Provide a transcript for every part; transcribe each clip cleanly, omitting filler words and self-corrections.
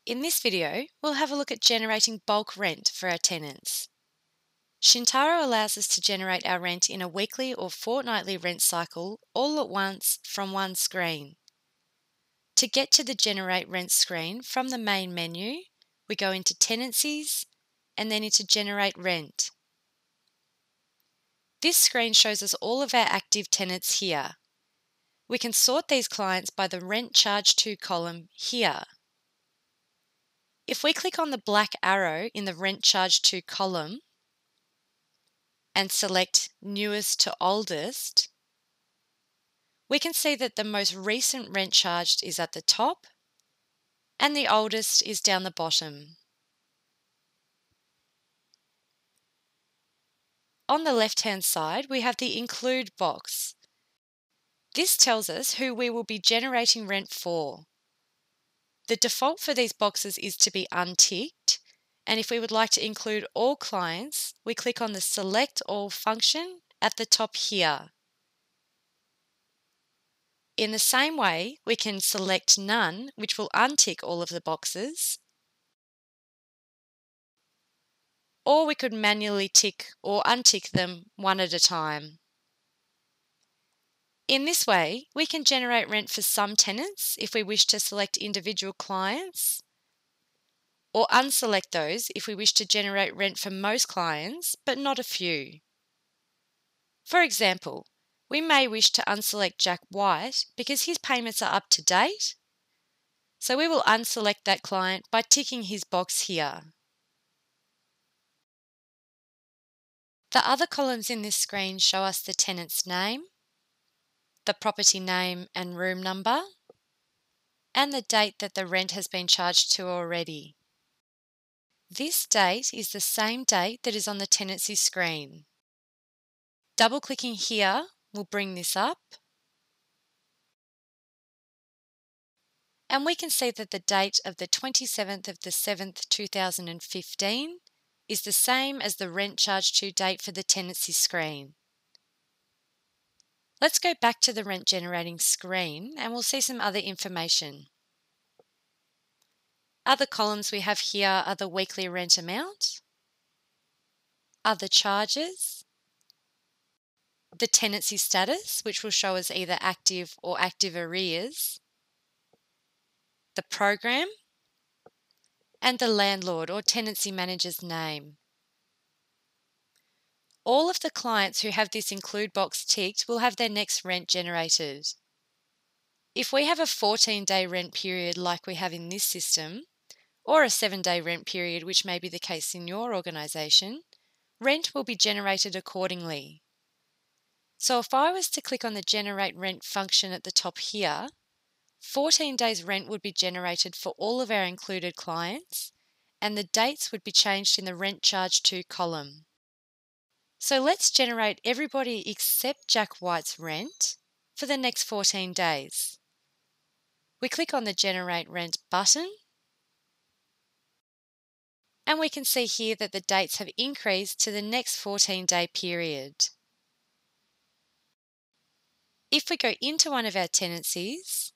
In this video, we'll have a look at generating bulk rent for our tenants. Shintaro allows us to generate our rent in a weekly or fortnightly rent cycle all at once from one screen. To get to the Generate Rent screen from the main menu, we go into Tenancies and then into Generate Rent. This screen shows us all of our active tenants here. We can sort these clients by the Rent Charged To column here. If we click on the black arrow in the Rent Charged To column and select Newest to Oldest, we can see that the most recent rent charged is at the top and the oldest is down the bottom. On the left-hand side, we have the Include box. This tells us who we will be generating rent for. The default for these boxes is to be unticked, and if we would like to include all clients, we click on the Select All function at the top here. In the same way, we can select None, which will untick all of the boxes, or we could manually tick or untick them one at a time. In this way, we can generate rent for some tenants if we wish to select individual clients, or unselect those if we wish to generate rent for most clients, but not a few. For example, we may wish to unselect Jack White because his payments are up to date, so we will unselect that client by ticking his box here. The other columns in this screen show us the tenant's name, the property name and room number, and the date that the rent has been charged to already. This date is the same date that is on the tenancy screen. Double-clicking here will bring this up, and we can see that the date of the 27th of the 7th, 2015 is the same as the rent charged to date for the tenancy screen. Let's go back to the rent generating screen and we'll see some other information. Other columns we have here are the weekly rent amount, other charges, the tenancy status, which will show us either active or active arrears, the program, and the landlord or tenancy manager's name. All of the clients who have this Include box ticked will have their next rent generated. If we have a 14-day rent period like we have in this system, or a 7-day rent period, which may be the case in your organisation, rent will be generated accordingly. So if I was to click on the Generate Rent function at the top here, 14 days rent would be generated for all of our included clients, and the dates would be changed in the Rent Charged To column. So let's generate everybody except Jack White's rent for the next 14 days. We click on the Generate Rent button, and we can see here that the dates have increased to the next 14-day period. If we go into one of our tenancies,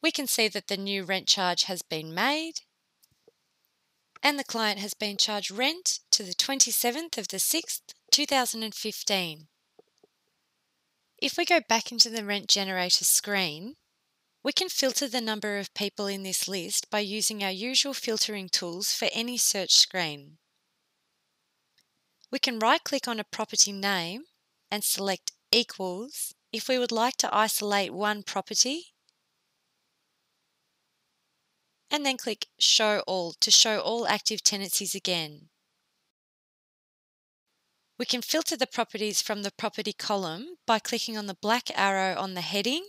we can see that the new rent charge has been made and the client has been charged rent to the 27th of the 6th, 2015. If we go back into the rent generator screen, we can filter the number of people in this list by using our usual filtering tools for any search screen. We can right-click on a property name and select Equals if we would like to isolate one property, and then click Show All to show all active tenancies again. We can filter the properties from the property column by clicking on the black arrow on the heading,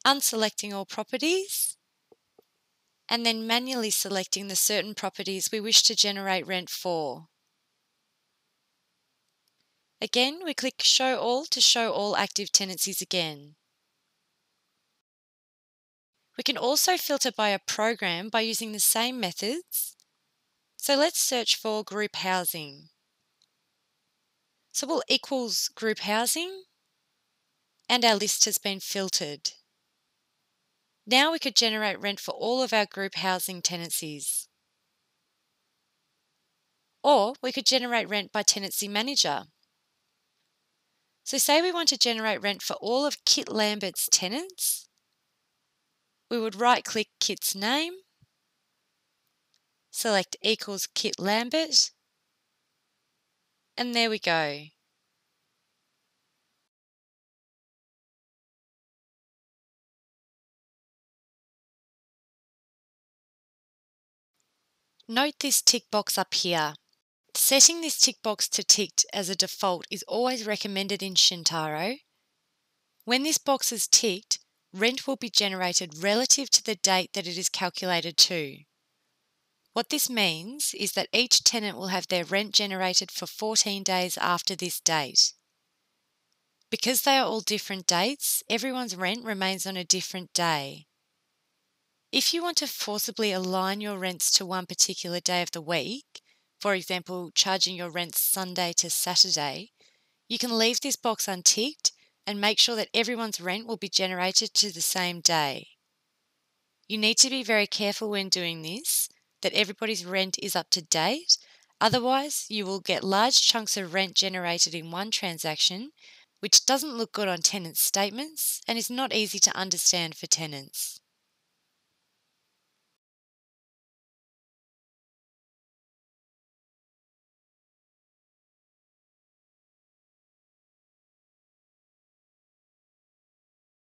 unselecting all properties, and then manually selecting the certain properties we wish to generate rent for. Again, we click Show All to show all active tenancies again. We can also filter by a program by using the same methods. So let's search for group housing. So we'll equals group housing, and our list has been filtered. Now we could generate rent for all of our group housing tenancies. Or we could generate rent by tenancy manager. So say we want to generate rent for all of Kit Lambert's tenants. We would right-click Kit's name, select equals Kit Lambert, and there we go. Note this tick box up here. Setting this tick box to ticked as a default is always recommended in Shintaro. When this box is ticked, rent will be generated relative to the date that it is calculated to. What this means is that each tenant will have their rent generated for 14 days after this date. Because they are all different dates, everyone's rent remains on a different day. If you want to forcibly align your rents to one particular day of the week, for example, charging your rents Sunday to Saturday, you can leave this box unticked and make sure that everyone's rent will be generated to the same day. You need to be very careful when doing this, that everybody's rent is up to date. Otherwise, you will get large chunks of rent generated in one transaction, which doesn't look good on tenants' statements and is not easy to understand for tenants.